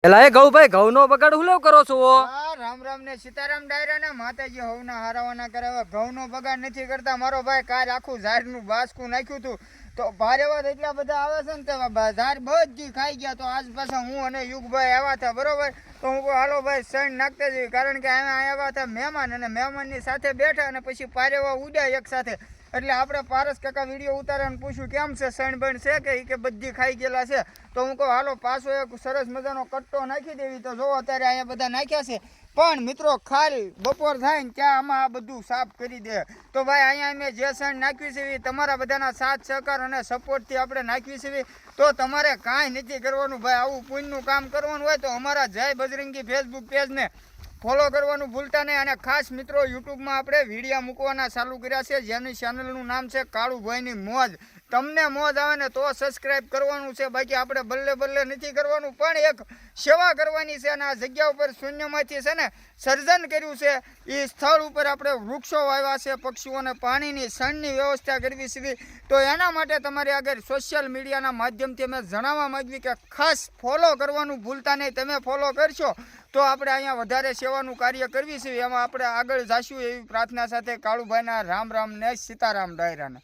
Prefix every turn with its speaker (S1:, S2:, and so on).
S1: એલા એ ઘઉં ઘઉંનો બગાડ હું લેવ કરો છો?
S2: રામ રામ ને સીતારામ ડાયરા ને માતાજી હવના હારાવાના કરે. હવે ઘઉંનો બગાડ નથી કરતા મારો ભાઈ. કાલ આખું ઝાડનું બાસકું નાખ્યું હતું તો ભારે વાત એટલા બધા આવે છે ને તે ઝાડ બધી ખાઈ ગયા. તો આજ પાછા હું અને યુગભાઈ આવ્યા હતા, બરોબર. તો હું હાલો ભાઈ સણ નાખતા જઈએ, કારણ કે અમે આવ્યા હતા મહેમાન, અને મહેમાનની સાથે બેઠા અને પછી પારેવા ઉડ્યા એક સાથે. એટલે આપણે પારસ કાકા વિડીયો ઉતારીને પૂછ્યું કેમ છે, સણબણ છે કે બધી ખાઈ ગયેલા છે. તો હું કહું હાલો પાછો એક સરસ મજાનો કટ્ટો નાખી દેવી. તો જો અત્યારે અહીંયા બધા નાખ્યા છે, પણ મિત્રો ખાલી બપોર થાય ને ત્યાં આમાં આ બધું સાફ કરી દે. તો ભાઈ અહીંયા અમે જે સણ નાખવી છે એ તમારા બધાના સાથ સહકાર અને સપોર્ટથી આપણે નાખવી છે. તો તમારે કાંઈ નથી કરવાનું ભાઈ. આવું પુણ્યનું કામ કરવાનું હોય તો અમારા જય બજરંગી ફેસબુક પેજને ફોલો કરવાનું ભૂલતા નહીં. અને ખાસ મિત્રો યુટ્યુબમાં આપણે વિડીયો મૂકવાના ચાલુ કર્યા છે, જેની ચેનલનું નામ છે કાળુભાઈની મોજ. તમને મોજ આવે ને તો સબસ્ક્રાઈબ કરવાનું છે, બાકી આપણે બલ્લે નથી કરવાનું. પણ એક સેવા કરવાની છે, અને આ જગ્યા ઉપર શૂન્યમાંથી છે ને સર્જન કર્યું છે. એ સ્થળ ઉપર આપણે વૃક્ષો વાવ્યા છે, પક્ષીઓને પાણીની સણની વ્યવસ્થા કરવી છે. તો એના માટે તમારે આગળ સોશિયલ મીડિયાના માધ્યમથી અમે જણાવવા માંગવી કે ખાસ ફોલો કરવાનું ભૂલતા નહીં. તમે ફોલો કરશો તો આપણે અહીંયા વધારે સેવાનું કાર્ય કરવી છે. એમાં આપણે આગળ જઈશું એવી પ્રાર્થના સાથે કાળુભાઈના રામ રામ ને સીતારામ ડાયરાને.